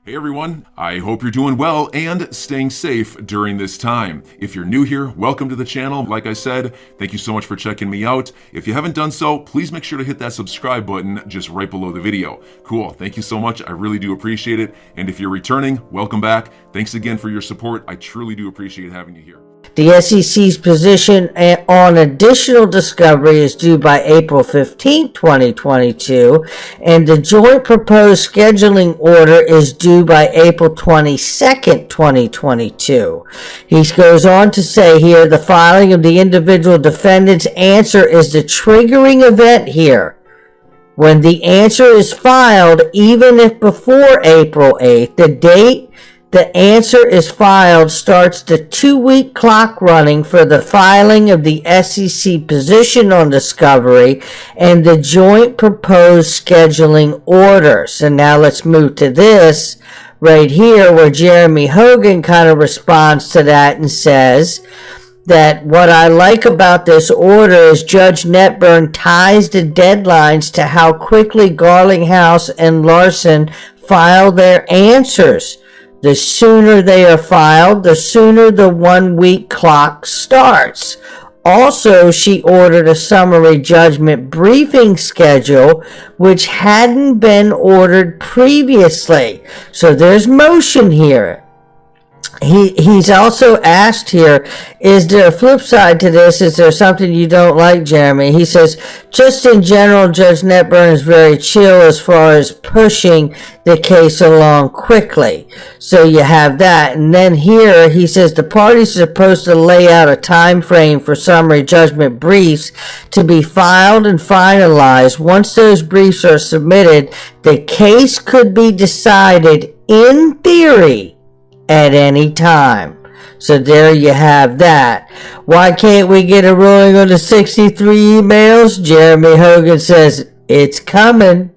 Hey everyone, I hope you're doing well and staying safe during this time. If you're new here, welcome to the channel. Like I said, thank you so much for checking me out. If you haven't done so, please make sure to hit that subscribe button just right below the video. Cool, thank you so much. I really do appreciate it. And if you're returning, welcome back. Thanks again for your support. I truly do appreciate having you here. The SEC's position on additional discovery is due by April 15, 2022, and the joint proposed scheduling order is due by April 22, 2022. He goes on to say here, the filing of the individual defendant's answer is the triggering event here. When the answer is filed, even if before April 8th, the date the answer is filed starts the 2-week clock running for the filing of the SEC position on discovery and the joint proposed scheduling order. So now let's move to this right here where Jeremy Hogan kind of responds to that and says that what I like about this order is Judge Netburn ties the deadlines to how quickly Garlinghouse and Larson file their answers. The sooner they are filed, the sooner the 1-week clock starts. Also, she ordered a summary judgment briefing schedule, which hadn't been ordered previously. So there's motion here. He's also asked here, is there a flip side to this? Is there something you don't like, Jeremy? He says, just in general, Judge Netburn is very chill as far as pushing the case along quickly. So you have that. And then here he says the parties are supposed to lay out a time frame for summary judgment briefs to be filed and finalized. Once those briefs are submitted, the case could be decided in theory at any time. So there you have that. Why can't we get a ruling on the 63 emails? Jeremy Hogan says it's coming.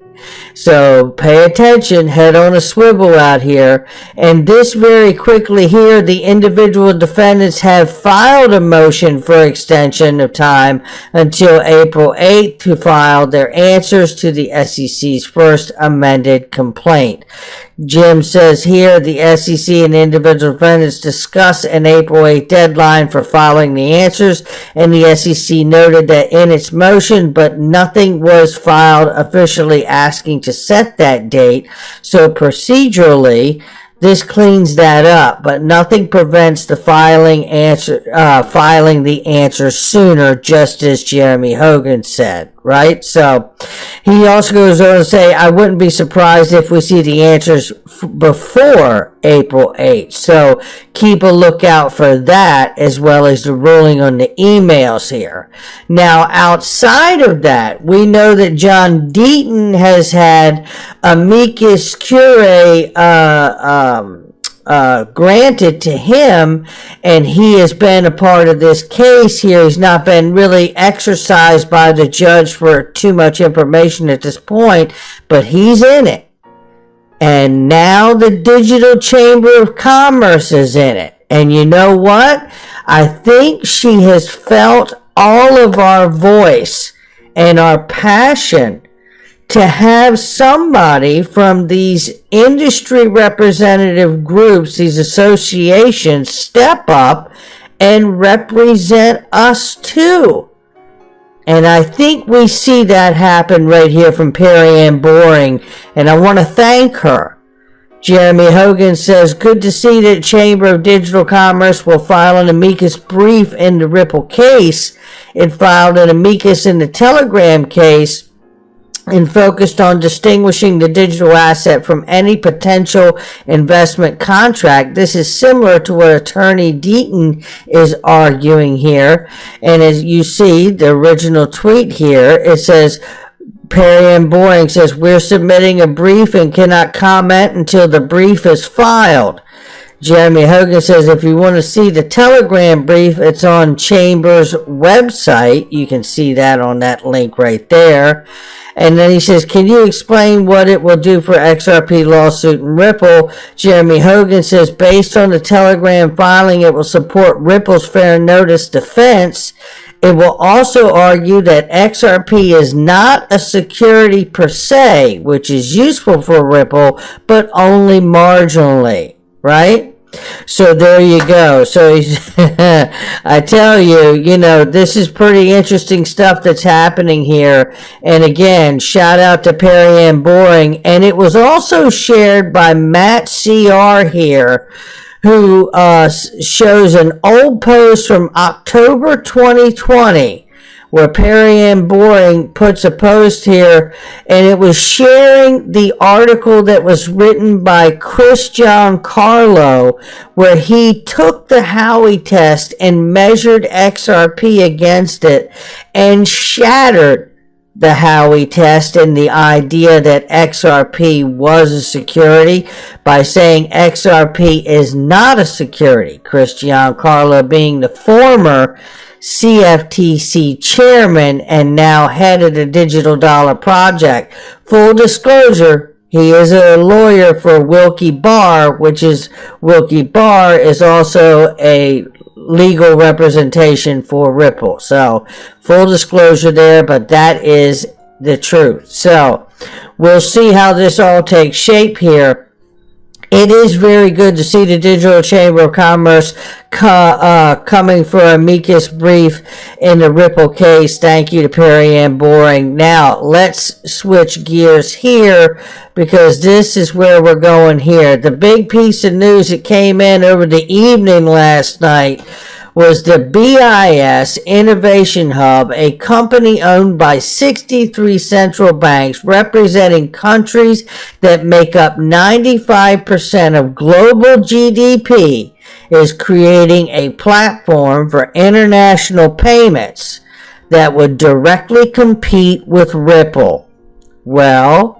So pay attention, head on a swivel out here. And this very quickly here, the individual defendants have filed a motion for extension of time until April 8th to file their answers to the SEC's first amended complaint. Jim says here the SEC and individual defendants discuss an April 8th deadline for filing the answers, and the SEC noted that in its motion, but nothing was filed officially asking to set that date. So procedurally, this cleans that up, but nothing prevents the filing the answer sooner, just as Jeremy Hogan said, right? So he also goes on to say, I wouldn't be surprised if we see the answers before April 8th. So keep a lookout for that, as well as the ruling on the emails here. Now, outside of that, we know that John Deaton has had amicus curiae granted to him, and he has been a part of this case here. He's not been really exercised by the judge for too much information at this point, but he's in it. And now the Digital Chamber of Commerce is in it. And you know what? I think she has felt all of our voice and our passion to have somebody from these industry representative groups, these associations, step up and represent us too. And I think we see that happen right here from Perry Ann Boring, and I want to thank her. Jeremy Hogan says, good to see that Chamber of Digital Commerce will file an amicus brief in the Ripple case. It filed an amicus in the Telegram case and focused on distinguishing the digital asset from any potential investment contract. This is similar to what Attorney Deaton is arguing here. And as you see, the original tweet here, it says, Perry Ann Boring says, we're submitting a brief and cannot comment until the brief is filed. Jeremy Hogan says, if you want to see the Telegram brief, it's on Chamber's website. You can see that on that link right there. And then he says, can you explain what it will do for XRP lawsuit and Ripple? Jeremy Hogan says, based on the Telegram filing, it will support Ripple's fair notice defense. It will also argue that XRP is not a security per se, which is useful for Ripple, but only marginally, right? So there you go. So I tell you, this is pretty interesting stuff that's happening here. And again, shout out to Perry Ann Boring. And it was also shared by Matt CR here, who shows an old post from October 2020, where Perry Ann Boring puts a post here, and it was sharing the article that was written by Chris Giancarlo, where he took the Howey test and measured XRP against it and shattered the Howey test and the idea that XRP was a security by saying XRP is not a security. Chris Giancarlo being the former CFTC chairman and now head of the Digital Dollar Project. Full disclosure, he is a lawyer for Wilkie Barr, Wilkie Barr is also a legal representation for Ripple. So, full disclosure there, but that is the truth. So, we'll see how this all takes shape here. It is very good to see the Digital Chamber of Commerce coming for a amicus brief in the Ripple case. Thank you to Perry Ann Boring. Now, let's switch gears here because this is where we're going here. The big piece of news that came in over the evening last night was the BIS Innovation Hub, a company owned by 63 central banks representing countries that make up 95% of global GDP, is creating a platform for international payments that would directly compete with Ripple. Well,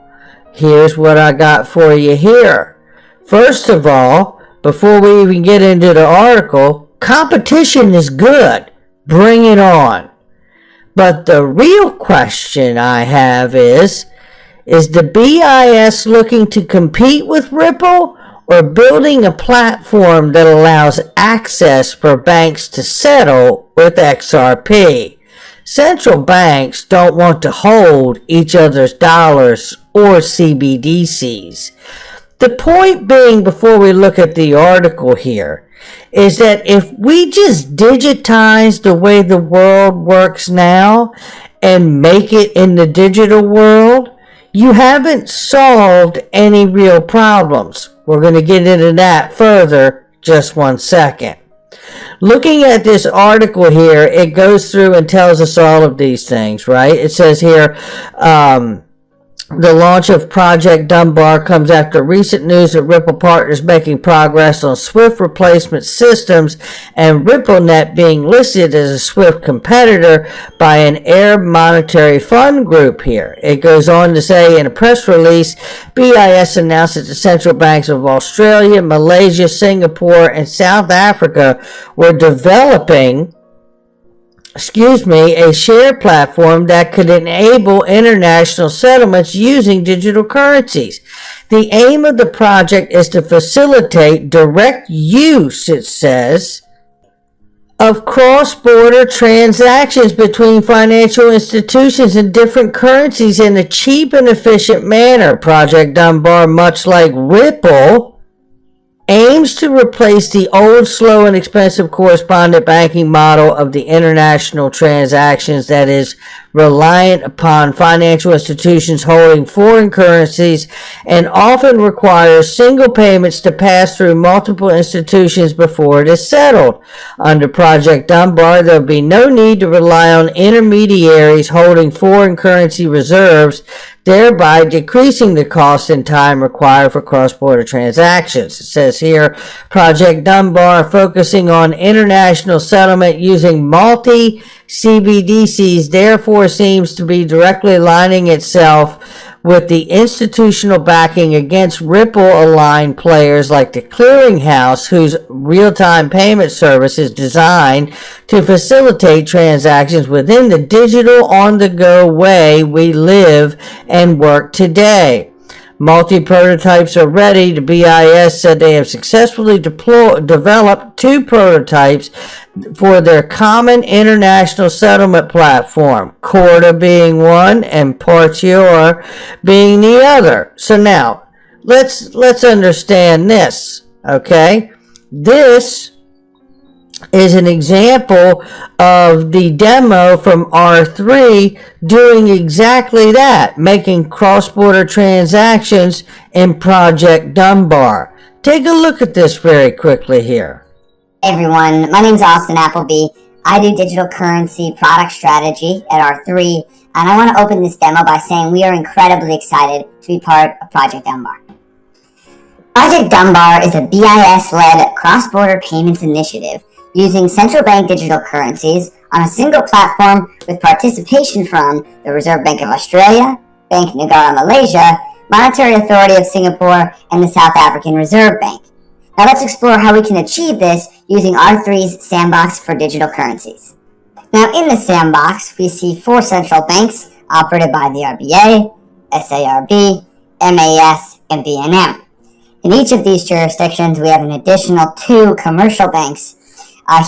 here's what I got for you here. First of all, before we even get into the article, competition is good. Bring it on. But the real question I have is the BIS looking to compete with Ripple or building a platform that allows access for banks to settle with XRP? Central banks don't want to hold each other's dollars or CBDCs. The point being, before we look at the article here, is that if we just digitize the way the world works now and make it in the digital world, you haven't solved any real problems. We're going to get into that further just one second. Looking at this article here, it goes through and tells us all of these things, right? It says here, the launch of Project Dunbar comes after recent news that Ripple partners making progress on SWIFT replacement systems and RippleNet being listed as a SWIFT competitor by an Arab Monetary Fund group here. It goes on to say in a press release, BIS announced that the central banks of Australia, Malaysia, Singapore, and South Africa were developing a shared platform that could enable international settlements using digital currencies. The aim of the project is to facilitate direct use, it says, of cross-border transactions between financial institutions in different currencies in a cheap and efficient manner. Project Dunbar, much like Ripple, aims to replace the old, slow, and expensive correspondent banking model of the international transactions that is reliant upon financial institutions holding foreign currencies and often requires single payments to pass through multiple institutions before it is settled. Under Project Dunbar, there will be no need to rely on intermediaries holding foreign currency reserves, thereby decreasing the cost and time required for cross-border transactions. It says here, Project Dunbar focusing on international settlement using multi-CBDCs therefore seems to be directly aligning itself with the institutional backing against Ripple-aligned players like the Clearinghouse, whose real-time payment service is designed to facilitate transactions within the digital on-the-go way we live and work today. Multi-prototypes are ready. The BIS said they have successfully developed 2 prototypes for their common international settlement platform, Corda being one and Partior being the other. So now, let's understand this, okay? This is an example of the demo from R3 doing exactly that, making cross-border transactions in Project Dunbar. Take a look at this very quickly here. Hey everyone, my name is Austin Appleby. I do digital currency product strategy at R3, and I want to open this demo by saying we are incredibly excited to be part of Project Dunbar. Project Dunbar is a BIS-led cross-border payments initiative using central bank digital currencies on a single platform with participation from the Reserve Bank of Australia, Bank Negara Malaysia, Monetary Authority of Singapore, and the South African Reserve Bank. Now let's explore how we can achieve this using R3's sandbox for digital currencies. Now in the sandbox, we see 4 central banks operated by the RBA, SARB, MAS, and BNM. In each of these jurisdictions, we have an additional 2 commercial banks.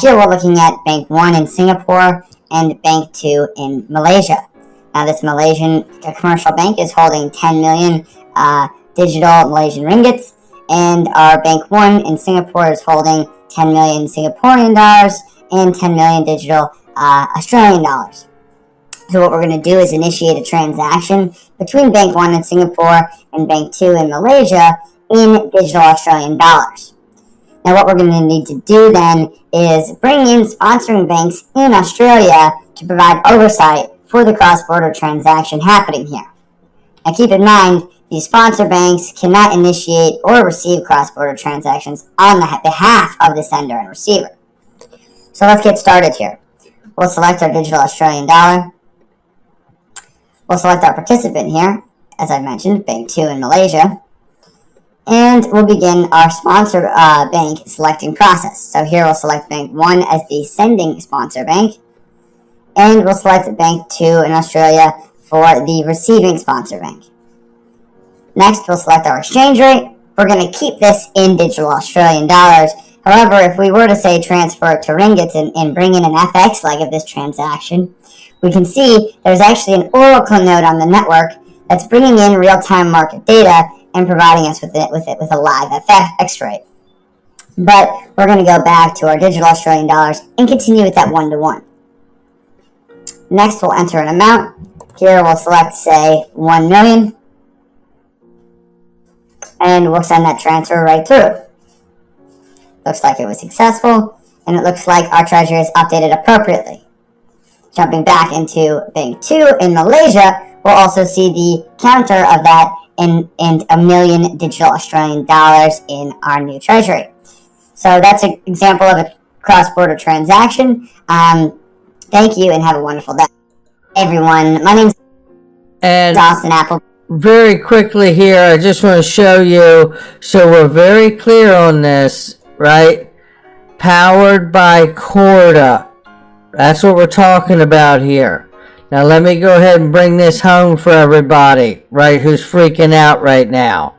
Here we're looking at Bank 1 in Singapore and Bank 2 in Malaysia. Now this Malaysian commercial bank is holding 10 million digital Malaysian ringgits, and our Bank 1 in Singapore is holding 10 million Singaporean dollars and 10 million digital Australian dollars. So what we're going to do is initiate a transaction between Bank 1 in Singapore and Bank 2 in Malaysia in digital Australian dollars. Now what we're going to need to do then is bring in sponsoring banks in Australia to provide oversight for the cross-border transaction happening here. Now keep in mind, these sponsor banks cannot initiate or receive cross-border transactions on the behalf of the sender and receiver. So let's get started here. We'll select our digital Australian dollar. We'll select our participant here, as I mentioned, Bank 2 in Malaysia. And we'll begin our sponsor bank selecting process. So here we'll select Bank 1 as the sending sponsor bank. And we'll select Bank 2 in Australia for the receiving sponsor bank. Next, we'll select our exchange rate. We're going to keep this in digital Australian dollars. However, if we were to say transfer it to ringgits and bring in an FX leg of this transaction, we can see there's actually an Oracle node on the network that's bringing in real-time market data and providing us with a live FX rate. But we're going to go back to our digital Australian dollars and continue with that 1-to-1. Next, we'll enter an amount. Here we'll select, say, 1 million. And we'll send that transfer right through. Looks like it was successful, and it looks like our treasury is updated appropriately. Jumping back into Bank 2 in Malaysia, we'll also see the counter of that and 1 million digital Australian dollars in our new treasury. So that's an example of a cross-border transaction. Thank you and have a wonderful day. Hey everyone, my name's Austin Apple. Very quickly here, I just want to show you, so we're very clear on this, right? Powered by Corda. That's what we're talking about here. Now let me go ahead and bring this home for everybody, right, who's freaking out right now.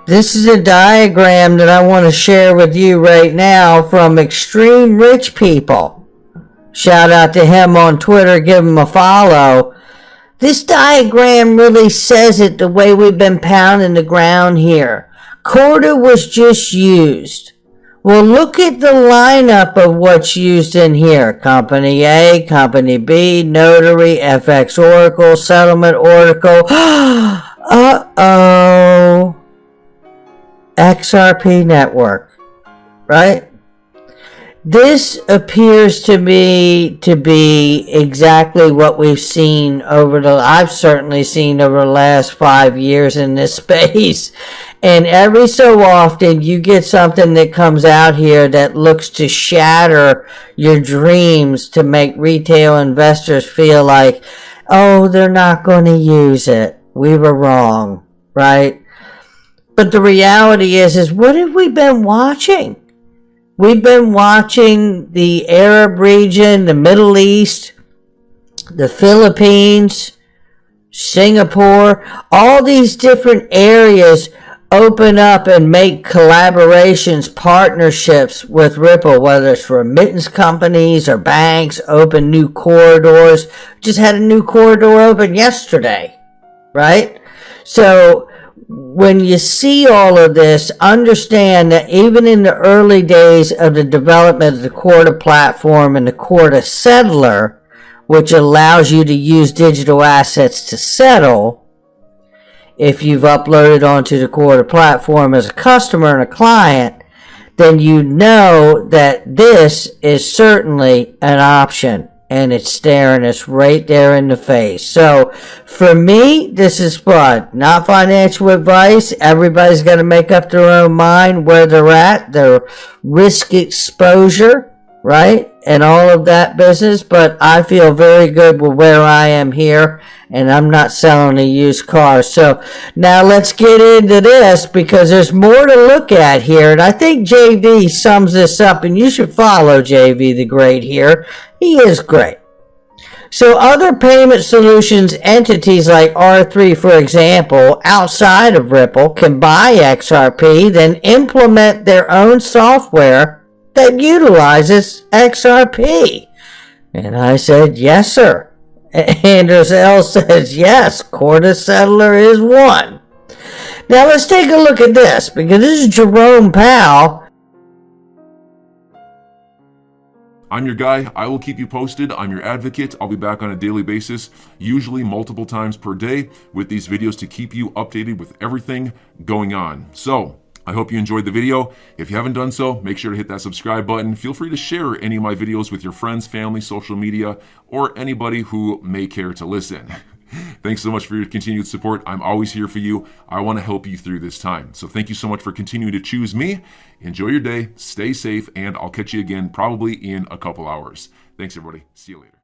This is a diagram that I want to share with you right now from Extreme Rich People. Shout out to him on Twitter, give him a follow. This diagram really says it the way we've been pounding the ground here. Corda was just used. Well, look at the lineup of what's used in here. Company A, Company B, Notary, FX Oracle, Settlement Oracle. Uh-oh. XRP Network. Right? This appears to me to be exactly what we've seen I've certainly seen over the last 5 years in this space. And every so often you get something that comes out here that looks to shatter your dreams to make retail investors feel like, oh, they're not going to use it. We were wrong, right? But the reality is what have we been watching? We've been watching the Arab region, the Middle East, the Philippines, Singapore, all these different areas open up and make collaborations, partnerships with Ripple, whether it's remittance companies or banks, open new corridors. Just had a new corridor open yesterday, right? So when you see all of this, understand that even in the early days of the development of the Corda platform and the Corda settler, which allows you to use digital assets to settle, if you've uploaded onto the Corda platform as a customer and a client, then you know that this is certainly an option, and it's staring us right there in the face. So for me, this is fun. Not financial advice. Everybody's got to make up their own mind where they're at, their risk exposure, right? And all of that business, but I feel very good with where I am here, and I'm not selling a used car. So now let's get into this, because there's more to look at here, and I think JV sums this up, and you should follow JV the Great here. He is great. So other payment solutions entities like R3, for example, outside of Ripple, can buy XRP, then implement their own software that utilizes XRP. And I said, yes, sir. Anders L says, yes, Corda Settler is one. Now let's take a look at this, because this is Jerome Powell. I'm your guy. I will keep you posted. I'm your advocate. I'll be back on a daily basis, usually multiple times per day, with these videos to keep you updated with everything going on. So I hope you enjoyed the video. If you haven't done so, make sure to hit that subscribe button. Feel free to share any of my videos with your friends, family, social media, or anybody who may care to listen. Thanks so much for your continued support. I'm always here for you. I want to help you through this time. So thank you so much for continuing to choose me. Enjoy your day, stay safe, and I'll catch you again probably in a couple hours. Thanks, everybody. See you later.